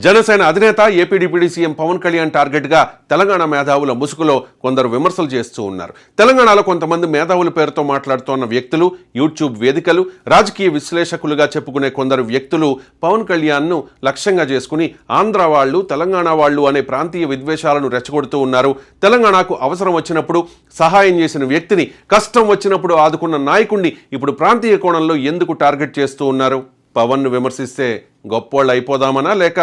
జనసేన అధినేత AP deputy CM Pawan Kalyan target గా తెలంగాణ మేధావుల ముసుగులో కొందరు విమర్శలు చేస్తూ ఉన్నారు. తెలంగాణలో కొంతమంది మేధావుల పేరుతో మాట్లాడుతున్న వ్యక్తులు, యూట్యూబ్ వేదికలు, రాజకీయ విశ్లేషకులుగా చెప్పుకునే కొందరు వ్యక్తులు పవన్ కళ్యాణ్ ను లక్ష్యంగా చేసుకుని ఆంధ్ర వాళ్ళు, తెలంగాణ వాళ్ళు అనే ప్రాంతీయ విద్వేషాలను రెచ్చగొడుతూ ఉన్నారు. తెలంగాణకు అవసరం వచ్చినప్పుడు సహాయం చేసిన వ్యక్తిని, కష్టం వచ్చినప్పుడు ఆదుకున్న నాయకుడిని ఇప్పుడు ప్రాంతీయ కోణంలో ఎందుకు టార్గెట్ చేస్తూ ఉన్నారు? పవన్ ను విమర్శిస్తే గొప్పోళ్ళు అయిపోదామనా, లేక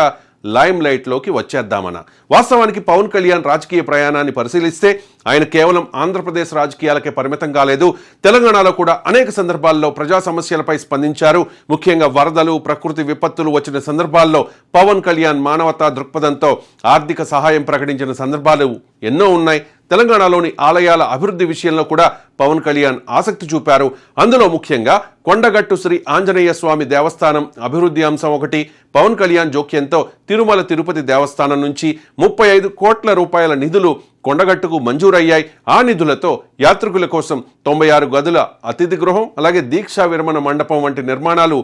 లైమ్ లైట్లోకి వచ్చేద్దామనా? వాస్తవానికి పవన్ కళ్యాణ్ రాజకీయ ప్రయాణాన్ని పరిశీలిస్తే ఆయన కేవలం ఆంధ్రప్రదేశ్ రాజకీయాలకే పరిమితం కాలేదు. తెలంగాణలో కూడా అనేక సందర్భాల్లో ప్రజా సమస్యలపై స్పందించారు. ముఖ్యంగా వరదలు, ప్రకృతి విపత్తులు వచ్చిన సందర్భాల్లో పవన్ కళ్యాణ్ మానవతా దృక్పథంతో ఆర్థిక సహాయం ప్రకటించిన సందర్భాలు ఎన్నో ఉన్నాయి. తెలంగాణలోని ఆలయాల అభివృద్ధి విషయంలో కూడా పవన్ కళ్యాణ్ ఆసక్తి చూపారు. అందులో ముఖ్యంగా కొండగట్టు శ్రీ ఆంజనేయ స్వామి దేవస్థానం అభివృద్ధి అంశం ఒకటి. పవన్ కళ్యాణ్ జోక్యంతో తిరుమల తిరుపతి దేవస్థానం నుంచి 35 కోట్ల రూపాయల నిధులు కొండగట్టుకు మంజూరయ్యాయి. ఆ నిధులతో యాత్రికుల కోసం 96 గదుల అతిథి గృహం, అలాగే దీక్షా విరమణ మండపం వంటి నిర్మాణాలు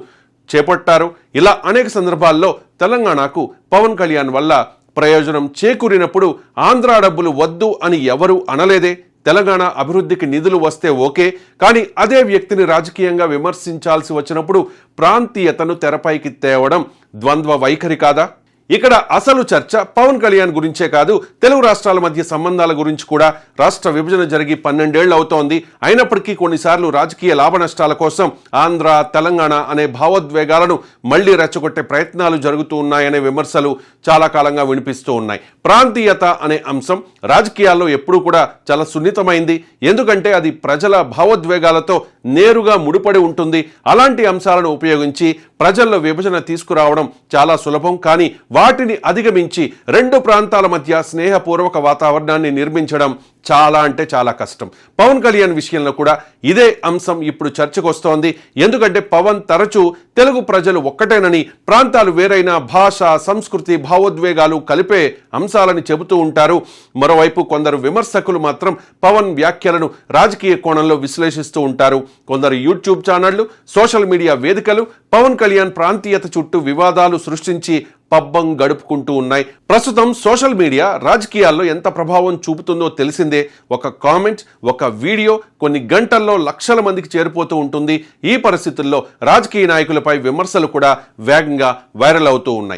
చేపట్టారు. ఇలా అనేక సందర్భాల్లో తెలంగాణకు పవన్ కళ్యాణ్ వల్ల ప్రయోజనం చేకూరినప్పుడు ఆంధ్ర డబ్బులు వద్దు అని ఎవరు అనలేదే. తెలంగాణ అభివృద్ధికి నిధులు వస్తే ఓకే, కానీ అదే వ్యక్తిని రాజకీయంగా విమర్శించాల్సి వచ్చినప్పుడు ప్రాంతీయతను తెరపైకి తేవడం ద్వంద్వ వైఖరి కాదా? ఇక్కడ అసలు చర్చ పవన్ కళ్యాణ్ గురించే కాదు, తెలుగు రాష్ట్రాల మధ్య సంబంధాల గురించి కూడా. రాష్ట్ర విభజన జరిగి 12 ఏళ్లు అవుతోంది. అయినప్పటికీ కొన్నిసార్లు రాజకీయ లాభ నష్టాల కోసం ఆంధ్ర, తెలంగాణ అనే భావోద్వేగాలను మళ్లీ రెచ్చగొట్టే ప్రయత్నాలు జరుగుతూ ఉన్నాయనే విమర్శలు చాలా కాలంగా వినిపిస్తూ ఉన్నాయి. ప్రాంతీయత అనే అంశం రాజకీయాల్లో ఎప్పుడూ కూడా చాలా సున్నితమైంది. ఎందుకంటే అది ప్రజల భావోద్వేగాలతో నేరుగా ముడిపడి ఉంటుంది. అలాంటి అంశాలను ఉపయోగించి ప్రజల్లో విభజన తీసుకురావడం చాలా సులభం. కానీ వాటిని అధిగమించి రెండు ప్రాంతాల మధ్య స్నేహపూర్వక వాతావరణాన్ని నిర్మించడం చాలా అంటే చాలా కష్టం. పవన్ కళ్యాణ్ విషయంలో కూడా ఇదే అంశం ఇప్పుడు చర్చకు వస్తోంది. ఎందుకంటే పవన్ తరచూ తెలుగు ప్రజలు ఒక్కటేనని, ప్రాంతాలు వేరైన భాష, సంస్కృతి, భావోద్వేగాలు కలిపే అంశాలని చెబుతూ ఉంటారు. మరోవైపు కొందరు విమర్శకులు మాత్రం పవన్ వ్యాఖ్యలను రాజకీయ కోణంలో విశ్లేషిస్తూ ఉంటారు. కొందరు యూట్యూబ్ ఛానళ్లు, సోషల్ మీడియా వేదికలు పవన్ కళ్యాణ్ ప్రాంతీయత చుట్టూ వివాదాలు సృష్టించి పబ్బం గడుపుకుంటూ ఉన్నాయి. ప్రస్తుతం సోషల్ మీడియా రాజకీయాల్లో ఎంత ప్రభావం చూపుతుందో తెలిసిందే. ఒక కామెంట్, ఒక వీడియో కొన్ని గంటల్లో లక్షల మందికి చేరిపోతూ ఉంటుంది. ఈ పరిస్థితుల్లో రాజకీయ నాయకులపై విమర్శలు కూడా వేగంగా వైరల్ అవుతూ ఉన్నాయి.